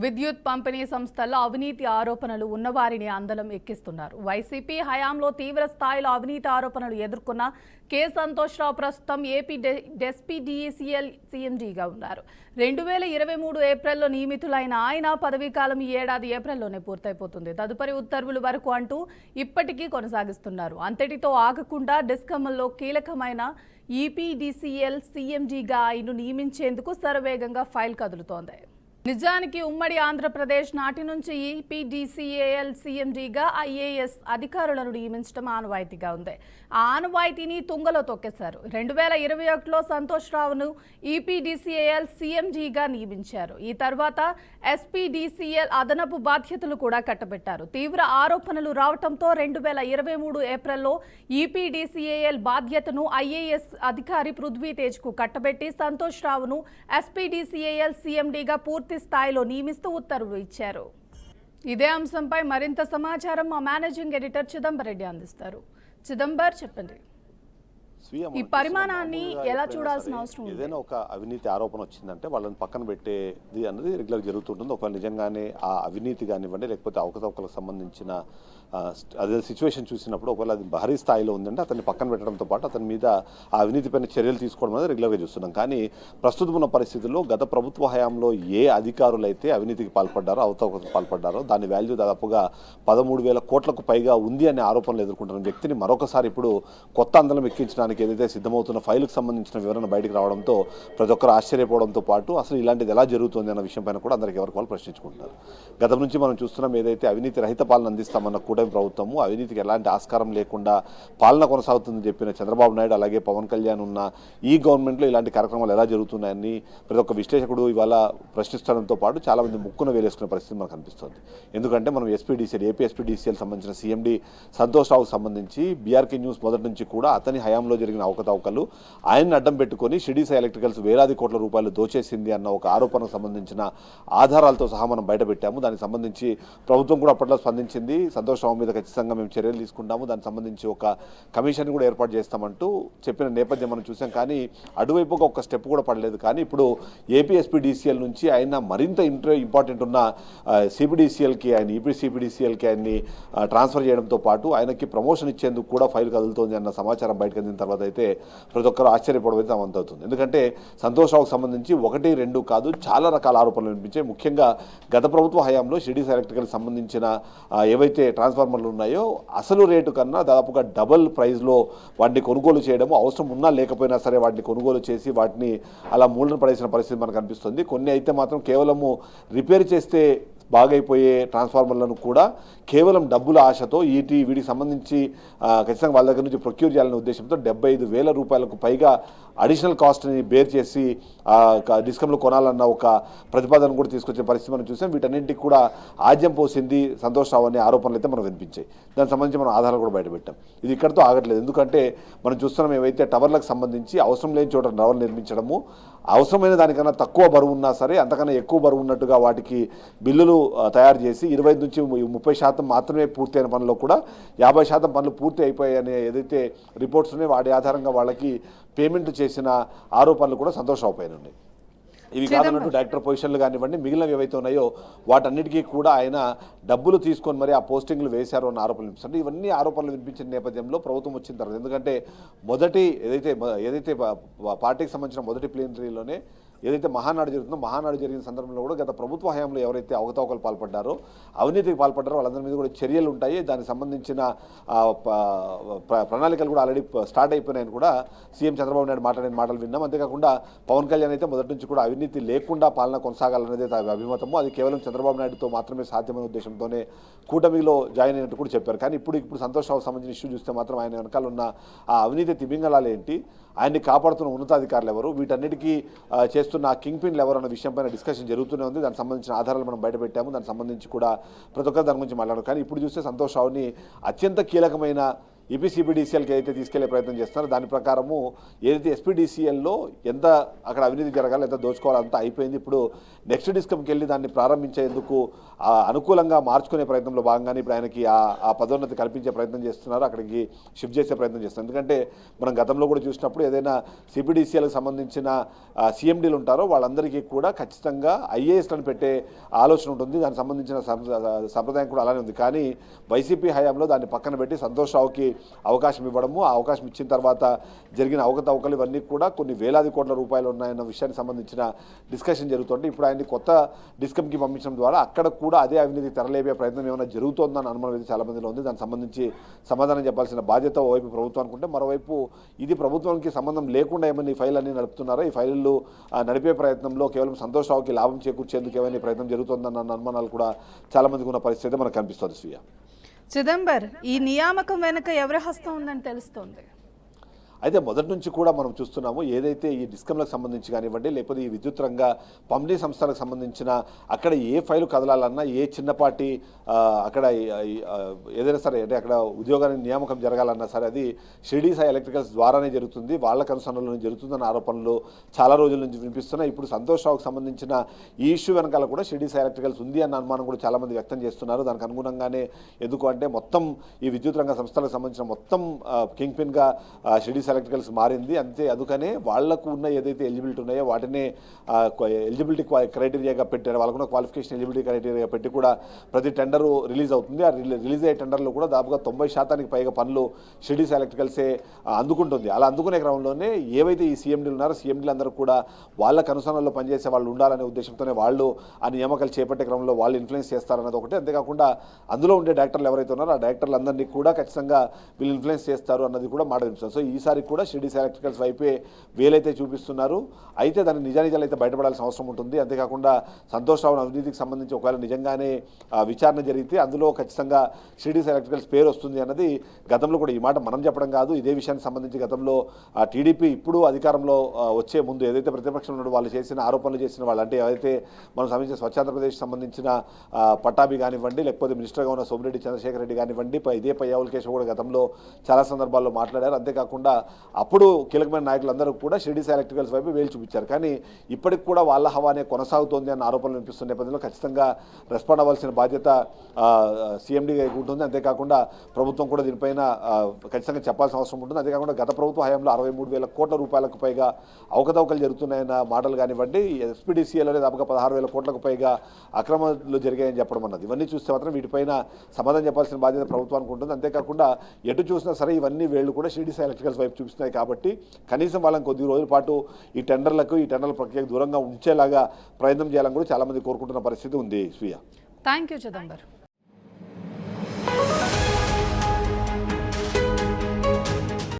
విద్యుత్ పంపిణీ సంస్థల్లో అవినీతి ఆరోపణలు ఉన్నవారిని అందలం ఎక్కిస్తున్నారు. వైసీపీ హయాంలో తీవ్ర స్థాయిలో అవినీతి ఆరోపణలు ఎదుర్కొన్న కె సంతోష్రావు ప్రస్తుతం ఏపీ డెస్పీడీసీఎల్ సీఎండీగా ఉన్నారు. 2023 ఏప్రిల్లో నియమితులైన ఆయన పదవీకాలం ఈ ఏడాది ఏప్రిల్లోనే పూర్తయిపోతుంది. తదుపరి ఉత్తర్వుల వరకు అంటూ ఇప్పటికీ కొనసాగిస్తున్నారు. అంతటితో ఆగకుండా డిస్కమ్లో కీలకమైన ఈపీడీసీఎల్ సీఎండీగా ఆయన్ను నియమించేందుకు శరవేగంగా ఫైల్ కదులుతోంది. నిజానికి ఉమ్మడి ఆంధ్రప్రదేశ్ నాటి నుంచి ఈపీడీసీఎల్ సీఎండీగా ఐఏఎస్ అధికారులను నియమించడం ఆనవాయితీగా ఉంది. ఆ ఆనవాయితీని తుంగలో తొక్కేశారు. 2021లో సంతోష్రావును ఈపీడీసీఎల్ సీఎండీగా నియమించారు. ఈ తర్వాత ఎస్పీడీసీఎల్ అదనపు బాధ్యతలు కూడా కట్టబెట్టారు. తీవ్ర ఆరోపణలు రావడంతో 2023 ఏప్రిల్లో ఈపీడీసీఎల్ బాధ్యతను ఐఏఎస్ అధికారి పృథ్వీ తేజ్కు కట్టబెట్టి సంతోష్రావును ఎస్పీడీసీఎల్ సీఎండీగా పూర్తి స్థాయిలో నియమిస్తూ ఉత్తర్వులు ఇచ్చారు. ఇదే అంశంపై మరింత సమాచారం మా మేనేజింగ్ ఎడిటర్ చిదంబర్ రెడ్డి అందిస్తారు. చిదంబర్, చెప్పండి, ఈ పరిమాణాన్ని ఎలా చూడాల్సిన అవసరం ఉంది? ఏదైనా ఒక అవినీతి ఆరోపణ వచ్చిందంటే వాళ్ళని పక్కన పెట్టేది అన్నది రెగ్యులర్ జరుగుతుంటుంది. ఒకవేళ నిజంగానే ఆ అవినీతి కానివ్వండి, లేకపోతే అవకతవకలకు సంబంధించిన అదే సిచ్యువేషన్ చూసినప్పుడు ఒకవేళ అది భారీ స్థాయిలో ఉందంటే అతన్ని పక్కన పెట్టడంతో పాటు అతని మీద ఆ అవినీతిపైన చర్యలు తీసుకోవడం అనేది రెగ్యులర్గా చూస్తున్నాం. కానీ ప్రస్తుతం ఉన్న పరిస్థితుల్లో గత ప్రభుత్వ హయాంలో ఏ అధికారులు అయితే అవినీతికి పాల్పడ్డారో, అవకతవకలకు పాల్పడ్డారో దాని వాల్యూ దాదాపుగా 13,000 కోట్లకు పైగా ఉంది అనే ఆరోపణలు ఎదుర్కొంటున్న వ్యక్తిని మరొకసారి ఇప్పుడు కొత్త అందలం ఎక్కించడానికి ఏదైతే సిద్ధమవుతున్న ఫైలుకు సంబంధించిన వివరణ బయటకు రావడంతో ప్రతి ఒక్కరు ఆశ్చర్యపోవడంతో పాటు అసలు ఇలాంటిది ఎలా జరుగుతుంది అన్న విషయం పైన కూడా అందరికీ ఎవరికి వాళ్ళు ప్రశ్నించుకుంటున్నారు. గతం నుంచి మనం చూస్తున్నాం, ఏదైతే అవినీతి రహిత పాలన అందిస్తామన్న కూటమి ప్రభుత్వము అవినీతికి ఎలాంటి ఆస్కారం లేకుండా పాలన కొనసాగుతుందని చెప్పిన చంద్రబాబు నాయుడు అలాగే పవన్ కళ్యాణ్ ఉన్న ఈ గవర్నమెంట్లో ఇలాంటి కార్యక్రమాలు ఎలా జరుగుతున్నాయని ప్రతి ఒక్క విశ్లేషకుడు ఇవాళ ప్రశ్నించడంతో పాటు చాలా మంది ముక్కున వేలేసుకునే పరిస్థితి మనకు కనిపిస్తుంది. ఎందుకంటే మనం ఏపీ ఎస్పీడీసీఎల్ సంబంధించిన సీఎండీ సంతోష్రావుకు సంబంధించి బీఆర్కే న్యూస్ మొదటి నుంచి కూడా అతని హయాంలో జరిగిన అవకతవకలు ఆయన్ని అడ్డం పెట్టుకుని షిడీసా ఎలక్ట్రికల్స్ వేలాది కోట్ల రూపాయలు దోచేసింది అన్న ఒక ఆరోపణకు సంబంధించిన ఆధారాలతో సహా మనం బయటపెట్టాము. దానికి సంబంధించి ప్రభుత్వం కూడా అప్పట్లో స్పందించింది. సంతోష్రావు మీద ఖచ్చితంగా మేము చర్యలు తీసుకుంటాము, దానికి సంబంధించి ఒక కమిషన్ కూడా ఏర్పాటు చేస్తామంటూ చెప్పిన నేపథ్యం మనం చూసాం. కానీ అటువైపుగా ఒక స్టెప్ కూడా పడలేదు. కానీ ఇప్పుడు ఏపీ ఎస్పీడీసీఎల్ నుంచి ఆయన మరింత ఇంపార్టెంట్ ఉన్న సిపిడిసిఎల్కి సిపిడిసిఎల్కి ఆయన్ని ట్రాన్స్ఫర్ చేయడంతో పాటు ఆయనకి ప్రమోషన్ ఇచ్చేందుకు కూడా ఫైల్ కదులుతోంది అన్న సమాచారం బయటకు అందిన తర్వాత అయితే ప్రతి ఒక్కరు ఆశ్చర్యపడడం అయితే అవంతవుతుంది. ఎందుకంటే సంతోష్రావుకు సంబంధించి 1, 2 కాదు చాలా రకాల ఆరోపణలు వినిపించాయి. ముఖ్యంగా గత ప్రభుత్వ హయాంలో షిడీసా ఎలక్ట్రికల్ సంబంధించిన ఏవైతే ట్రాన్స్ఫార్మర్లు ఉన్నాయో అసలు రేటు కన్నా దాదాపుగా డబల్ ప్రైస్లో వాటిని కొనుగోలు చేయడము, అవసరం ఉన్నా లేకపోయినా సరే వాటిని కొనుగోలు చేసి వాటిని అలా మూలన పడేసిన పరిస్థితి మనకు కనిపిస్తుంది. కొన్ని అయితే మాత్రం కేవలము రిపేర్ చేస్తే బాగైపోయే ట్రాన్స్ఫార్మర్లను కూడా కేవలం డబ్బుల ఆశతో వీటికి సంబంధించి ఖచ్చితంగా వాళ్ళ దగ్గర నుంచి ప్రొక్యూర్ చేయాలనే ఉద్దేశంతో 75,000 రూపాయలకు పైగా అడిషనల్ కాస్ట్ని బేర్ చేసి డిస్కంలో కొనాలన్న ఒక ప్రతిపాదన కూడా తీసుకొచ్చే పరిస్థితి మనం చూసాం. వీటన్నింటికి కూడా ఆజ్యం పోసింది సంతోష్రావు అనే ఆరోపణలు అయితే మనం వినిపించాయి. దానికి సంబంధించి మనం ఆధారాలు కూడా బయటపెట్టాం. ఇది ఇక్కడితో ఆగట్లేదు. ఎందుకంటే మనం చూస్తున్నాం, ఏవైతే టవర్లకు సంబంధించి అవసరం లేని చోట టవర్లు నిర్మించడము, అవసరమైన దానికన్నా తక్కువ బరువు ఉన్నా సరే అంతకన్నా ఎక్కువ బరువు ఉన్నట్టుగా వాటికి బిల్లులు తయారు చేసి 25 నుంచి 30% మాత్రమే పూర్తయిన పనుల్లో కూడా 50% పనులు పూర్తి అయిపోయాయనే ఏదైతే రిపోర్ట్స్ ఉన్నాయో వాటి ఆధారంగా వాళ్ళకి పేమెంట్ చేసిన ఆరోపణలు కూడా సంతోషరావు పైన ఉన్నాయి. ఇవి కాదన్నట్టు డైరెక్టర్ పొజిషన్లు కానివ్వండి, మిగిలినవి ఏవైతే ఉన్నాయో వాటన్నిటికీ కూడా ఆయన డబ్బులు తీసుకొని మరి ఆ పోస్టింగ్లు వేశారు అన్న ఆరోపణలు వినిపిస్తుంది. ఇవన్నీ ఆరోపణలు వినిపించిన నేపథ్యంలో ప్రభుత్వం వచ్చిన తర్వాత, ఎందుకంటే ఏదైతే పార్టీకి సంబంధించిన మొదటి ప్లీనరీలోనే ఏదైతే మహానాడు జరుగుతుందో మహానాడు జరిగిన సందర్భంలో కూడా గత ప్రభుత్వ హయాంలో ఎవరైతే అవకతవకలు పాల్పడ్డారో, అవినీతికి పాల్పడ్డారో వాళ్ళందరి మీద కూడా చర్యలు ఉంటాయి. దానికి సంబంధించిన ప్రణాళికలు కూడా ఆల్రెడీ స్టార్ట్ అయిపోయినాయని కూడా సీఎం చంద్రబాబు నాయుడు మాట్లాడిన మాటలు విన్నాం. అంతేకాకుండా పవన్ కళ్యాణ్ అయితే మొదటి నుంచి కూడా అవినీతి లేకుండా పాలన కొనసాగాలనేది అభిమతము, అది కేవలం చంద్రబాబు నాయుడుతో మాత్రమే సాధ్యమైన ఉద్దేశంతోనే కూటమిలో జాయిన్ అయినట్టు కూడా చెప్పారు. కానీ ఇప్పుడు సంతోష్రావుకు సంబంధించిన ఇష్యూ చూస్తే మాత్రం ఆయన వెనకాల ఉన్న ఆ అవినీతి తిమింగళాలు ఏంటి, ఆయన్ని కాపాడుతున్న ఉన్నతాధికారులు ఎవరు, వీటన్నిటికీ చేస్తున్న కింగ్ పిన్లు ఎవరు అన్న విషయంపైన డిస్కషన్ జరుగుతూనే ఉంది. దానికి సంబంధించిన ఆధారాలు మనం బయటపెట్టాము. దానికి సంబంధించి కూడా ప్రతి ఒక్కరు దాని గురించి మాట్లాడారు. కానీ ఇప్పుడు చూస్తే సంతోష్రావుని అత్యంత కీలకమైన ఈపీసీబీడీసీఎల్కి అయితే తీసుకెళ్లే ప్రయత్నం చేస్తున్నారో దాని ప్రకారము ఏదైతే ఎస్పీడీసీఎల్లో ఎంత అక్కడ అవినీతి జరగాలి, ఎంత దోచుకోవాలి అంతా అయిపోయింది. ఇప్పుడు నెక్స్ట్ డిస్కంకి వెళ్ళి దాన్ని ప్రారంభించేందుకు అనుకూలంగా మార్చుకునే ప్రయత్నంలో భాగంగానే ఇప్పుడు ఆయనకి ఆ పదోన్నతి కల్పించే ప్రయత్నం చేస్తున్నారు, అక్కడికి షిఫ్ట్ చేసే ప్రయత్నం చేస్తున్నారు. ఎందుకంటే మనం గతంలో కూడా చూసినప్పుడు ఏదైనా సిపిడిసిఎల్కి సంబంధించిన సిఎండీలు ఉంటారో వాళ్ళందరికీ కూడా ఖచ్చితంగా ఐఏఎస్లను పెట్టే ఆలోచన ఉంటుంది. దానికి సంబంధించిన సంప్రదాయం కూడా అలానే ఉంది. కానీ వైసీపీ హయాంలో దాన్ని పక్కన పెట్టి సంతోష్ రావుకి అవకాశం ఇవ్వడము, ఆ అవకాశం ఇచ్చిన తర్వాత జరిగిన అవకతవకలు ఇవన్నీ కూడా కొన్ని వేలాది కోట్ల రూపాయలు ఉన్నాయన్న విషయానికి సంబంధించిన డిస్కషన్ జరుగుతుంటే ఇప్పుడు ఆయన్ని కొత్త డిస్కంకి పంపించడం ద్వారా అక్కడ కూడా అదే అవినీతి తెరలేపే ప్రయత్నం ఏమైనా జరుగుతోందని అనుమానం అయితే చాలా మందిలో ఉంది. దానికి సంబంధించి సమాధానం చెప్పాల్సిన బాధ్యత ఓవైపు ప్రభుత్వం అనుకుంటే, మరోవైపు ఇది ప్రభుత్వానికి సంబంధం లేకుండా ఏమైనా ఈ ఫైల్ అన్ని నడుపుతున్నారో, ఈ ఫైళ్ళు నడిపే ప్రయత్నంలో కేవలం సంతోష్ రావుకి లాభం చేకూర్చేందుకు ఏమైనా ఈ ప్రయత్నం జరుగుతుందన్న అనుమానాలు కూడా చాలా మందికి ఉన్న పరిస్థితి మనకు కనిపిస్తుంది. శ్రీయ చిదంబర్, ఈ నియామకం వెనుక ఎవరి హస్తం ఉందని తెలుస్తోంది? అయితే మొదటి నుంచి కూడా మనం చూస్తున్నాము, ఏదైతే ఈ డిస్కంలకు సంబంధించి కానివ్వండి, లేకపోతే ఈ విద్యుత్ రంగ పంపిణీ సంస్థలకు సంబంధించిన అక్కడ ఏ ఫైలు కదలాలన్నా, ఏ చిన్నపాటి అక్కడ ఏదైనా సరే అంటే అక్కడ ఉద్యోగానికి నియామకం జరగాలన్నా సరే అది షిరిడి సాయి ఎలక్ట్రికల్స్ ద్వారానే జరుగుతుంది, వాళ్ళ కనుసన్నలో జరుగుతుందన్న ఆరోపణలు చాలా రోజుల నుంచి వినిపిస్తున్నాయి. ఇప్పుడు సంతోష్ రావుకు సంబంధించిన ఈ ఇష్యూ వెనకాల కూడా షిరిడి సాయి ఎలక్ట్రికల్స్ ఉంది అన్న అనుమానం కూడా చాలామంది వ్యక్తం చేస్తున్నారు. దానికి అనుగుణంగానే ఎందుకు అంటే మొత్తం ఈ విద్యుత్ రంగ సంస్థలకు సంబంధించిన మొత్తం కింగ్ పిన్గా షిరిడి ఎలక్ట్రికల్స్ మారింది. అంతే అందుకనే వాళ్లకు ఉన్న ఏదైతే ఎలిజిబిలిటీ ఉన్నాయో వాటినే ఎలిజిబిలిటీ క్రైటీరియాగా పెట్టారు, వాళ్ళకున్న క్వాలిఫికేషన్ ఎలిజిబిలిటీ క్రైటీరియా పెట్టి కూడా ప్రతి టెండరు రిలీజ్ అవుతుంది. ఆ రిలీజ్ అయ్యే టెండర్లో కూడా దాదాపుగా 90% పైగా పనులు షిరిడి ఎలక్ట్రికల్సే అందుకుంటుంది. అలా అందుకునే క్రమంలోనే ఏవైతే ఈ సీఎండీలు ఉన్నారో సీఎండీలు అందరూ కూడా వాళ్ళ కనుసనల్లో పనిచేసే వాళ్ళు ఉండాలనే ఉద్దేశంతోనే వాళ్ళు ఆ నియామకాలు చేపట్టే క్రమంలో వాళ్ళు ఇన్ఫ్లుయెన్స్ చేస్తారన్నది ఒకటి. అంతేకాకుండా అందులో ఉండే డైరెక్టర్లు ఎవరైతే ఉన్నారో ఆ డైరెక్టర్లందరినీ కూడా ఖచ్చితంగా వీళ్ళు ఇన్ఫ్లుయెన్స్ చేస్తారు అన్నది కూడా మాట వినిపిస్తుంది. సో ఈసారి కూడా షిరిడి ఎలక్ట్రికల్స్ వైపే వేలైతే చూపిస్తున్నారు. అయితే దాని నిజానిజాలు అయితే బయటపడాల్సిన అవసరం ఉంటుంది. అంతేకాకుండా సంతోష్ రావు అవినీతికి సంబంధించి ఒకవేళ నిజంగానే విచారణ జరిగితే అందులో ఖచ్చితంగా షిరిడి ఎలక్ట్రికల్స్ పేరు వస్తుంది అన్నది గతంలో కూడా, ఈ మాట మనం చెప్పడం కాదు, ఇదే విషయానికి సంబంధించి గతంలో టీడీపీ ఇప్పుడు అధికారంలో వచ్చే ముందు ఏదైతే ప్రతిపక్షంలో ఉన్నారో వాళ్ళు చేసిన ఆరోపణలు చేసిన వాళ్ళు, అంటే ఏదైతే మనం సంబంధించిన స్వచ్ఛాంధ్రప్రదేశ్ సంబంధించిన పట్టాభి కానివ్వండి, లేకపోతే మినిస్టర్గా ఉన్న సోమిరెడ్డి చంద్రశేఖర్ రెడ్డి కానివ్వండి, ఇదే పయ్యావుల కేశవ్ కూడా గతంలో చాలా సందర్భాల్లో మాట్లాడారు. అంతేకాకుండా అప్పుడు కీలకమైన నాయకులందరూ కూడా షిరిడి ఎలక్ట్రికల్స్ వైపు వేలు చూపించారు. కానీ ఇప్పటికి కూడా వాళ్ళ హవానే కొనసాగుతోంది అన్న ఆరోపణలు వినిపిస్తున్న నేపథ్యంలో ఖచ్చితంగా రెస్పాండ్ అవ్వాల్సిన బాధ్యత సీఎండీగా ఉంటుంది. అంతేకాకుండా ప్రభుత్వం కూడా దీనిపైన ఖచ్చితంగా చెప్పాల్సిన అవసరం ఉంటుంది. అంతేకాకుండా గత ప్రభుత్వ హయాంలో 63,000 కోట్ల రూపాయలకు పైగా అవకతవకలు జరుగుతున్నాయన్న మాటలు కానివ్వండి, ఎస్పీడీసీఎల్లోనే దాదాపుగా 16,000 కోట్లకు పైగా అక్రమాలు జరిగాయని చెప్పడం అన్నది, ఇవన్నీ చూస్తే మాత్రం వీటిపైన సమాధానం చెప్పాల్సిన బాధ్యత ప్రభుత్వానికి ఉంటుంది. అంతేకాకుండా ఎటు చూసినా సరే ఇవన్నీ వేళ్ళు కూడా షిరిడి ఎలక్ట్రికల్స్ వైపు చూపిస్తున్నాయి. కాబట్టి కనీసం వాళ్ళని కొద్ది రోజుల పాటు ఈ టెండర్ల ప్రక్రియకు దూరంగా ఉంచేలాగా ప్రయత్నం చేయాలని కూడా చాలా మంది కోరుకుంటున్న పరిస్థితి ఉంది. Shriya, thank you Chidambar.